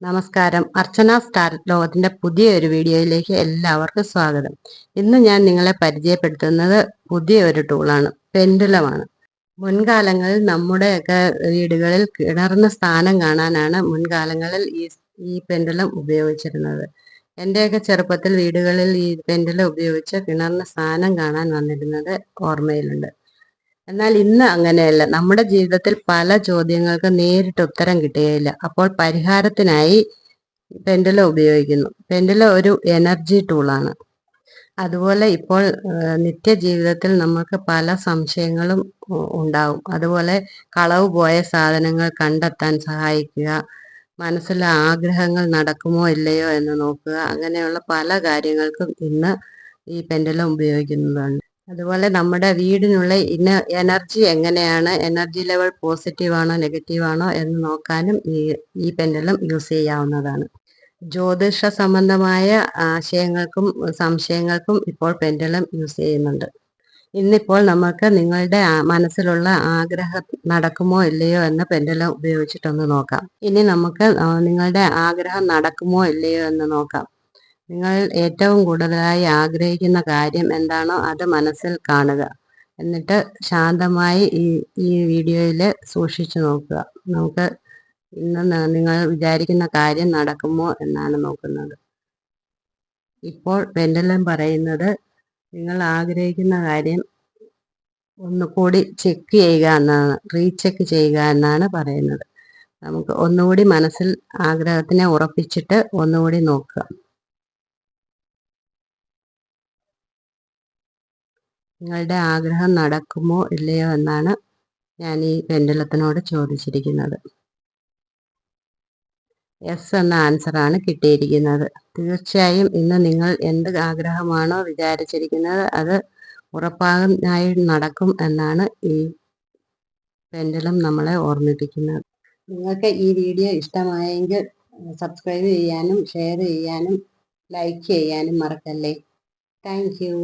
നമസ്കാരം. അർച്ചന സ്റ്റാർ ലോകത്തിന്റെ പുതിയൊരു വീഡിയോയിലേക്ക് എല്ലാവർക്കും സ്വാഗതം. ഇന്ന് ഞാൻ നിങ്ങളെ പരിചയപ്പെടുത്തുന്നത് പുതിയ ഒരു ടൂളാണ്, പെൻഡുലമാണ്. മുൻകാലങ്ങളിൽ നമ്മുടെയൊക്കെ വീടുകളിൽ കിണറിന് സ്ഥാനം കാണാനാണ് മുൻകാലങ്ങളിൽ ഈ പെൻഡുലം ഉപയോഗിച്ചിരുന്നത്. എന്റെയൊക്കെ ചെറുപ്പത്തിൽ വീടുകളിൽ ഈ പെൻഡുലം ഉപയോഗിച്ച് കിണറിന് സ്ഥാനം കാണാൻ വന്നിരുന്നത് ഓർമ്മയിലുണ്ട്. എന്നാൽ ഇന്ന് അങ്ങനെയല്ല. നമ്മുടെ ജീവിതത്തിൽ പല ചോദ്യങ്ങൾക്ക് നേരിട്ട് ഉത്തരം കിട്ടുകയില്ല. അപ്പോൾ പരിഹാരത്തിനായി പെൻഡുലം ഉപയോഗിക്കുന്നു. പെൻഡുലം ഒരു എനർജി ടൂളാണ്. അതുപോലെ ഇപ്പോൾ നിത്യജീവിതത്തിൽ നമുക്ക് പല സംശയങ്ങളും ഉണ്ടാവും. അതുപോലെ കളവ് പോയ സാധനങ്ങൾ കണ്ടെത്താൻ സഹായിക്കുക, മനസ്സിലെ ആഗ്രഹങ്ങൾ നടക്കുമോ ഇല്ലയോ എന്ന് നോക്കുക, അങ്ങനെയുള്ള പല കാര്യങ്ങൾക്കും ഇന്ന് ഈ പെൻഡുലം ഉപയോഗിക്കുന്നതാണ്. അതുപോലെ നമ്മുടെ വീടിനുള്ള എനർജി എങ്ങനെയാണ്, എനർജി ലെവൽ പോസിറ്റീവ് ആണോ നെഗറ്റീവ് ആണോ എന്ന് നോക്കാനും ഈ പെൻഡുലം യൂസ് ചെയ്യാവുന്നതാണ്. ജ്യോതിഷ സംബന്ധമായ ആശയങ്ങൾക്കും സംശയങ്ങൾക്കും ഇപ്പോൾ പെൻഡുലം യൂസ് ചെയ്യുന്നുണ്ട്. ഇന്നിപ്പോൾ നമുക്ക് നിങ്ങളുടെ മനസ്സിലുള്ള ആഗ്രഹം നടക്കുമോ ഇല്ലയോ എന്ന് പെൻഡുലം ഉപയോഗിച്ചിട്ടൊന്ന് നോക്കാം. ഇനി നമുക്ക് നിങ്ങളുടെ ആഗ്രഹം നടക്കുമോ ഇല്ലയോ എന്ന് നോക്കാം. നിങ്ങൾ ഏറ്റവും കൂടുതലായി ആഗ്രഹിക്കുന്ന കാര്യം എന്താണോ അത് മനസ്സിൽ കാണുക. എന്നിട്ട് ശാന്തമായി ഈ വീഡിയോയിൽ സൂക്ഷിച്ചു നോക്കുക. നമുക്ക് ഇന്ന് നിങ്ങൾ വിചാരിക്കുന്ന കാര്യം നടക്കുമോ എന്നാണ് നോക്കുന്നത്. ഇപ്പോൾ പെൻഡുലം പറയുന്നത് നിങ്ങൾ ആഗ്രഹിക്കുന്ന കാര്യം ഒന്നുകൂടി ചെക്ക് ചെയ്യുക എന്നാണ്, റീചെക്ക് ചെയ്യുക എന്നാണ് പറയുന്നത്. നമുക്ക് ഒന്നുകൂടി മനസ്സിൽ ആഗ്രഹത്തിനെ ഉറപ്പിച്ചിട്ട് ഒന്നുകൂടി നോക്കുക. നിങ്ങളുടെ ആഗ്രഹം നടക്കുമോ ഇല്ലയോ എന്നാണ് ഞാൻ ഈ പെൻഡുലത്തിനോട് ചോദിച്ചിരിക്കുന്നത്. യെസ് എന്ന ആൻസറാണ് കിട്ടിയിരിക്കുന്നത്. തീർച്ചയായും ഇന്ന് നിങ്ങൾ എന്ത് ആഗ്രഹമാണോ വിചാരിച്ചിരിക്കുന്നത് അത് ഉറപ്പായി നടക്കും എന്നാണ് ഈ പെൻഡുലം നമ്മളെ ഓർമ്മിപ്പിക്കുന്നത്. നിങ്ങൾക്ക് ഈ വീഡിയോ ഇഷ്ടമായെങ്കിൽ സബ്സ്ക്രൈബ് ചെയ്യാനും ഷെയർ ചെയ്യാനും ലൈക്ക് ചെയ്യാനും മറക്കല്ലേ. Thank you.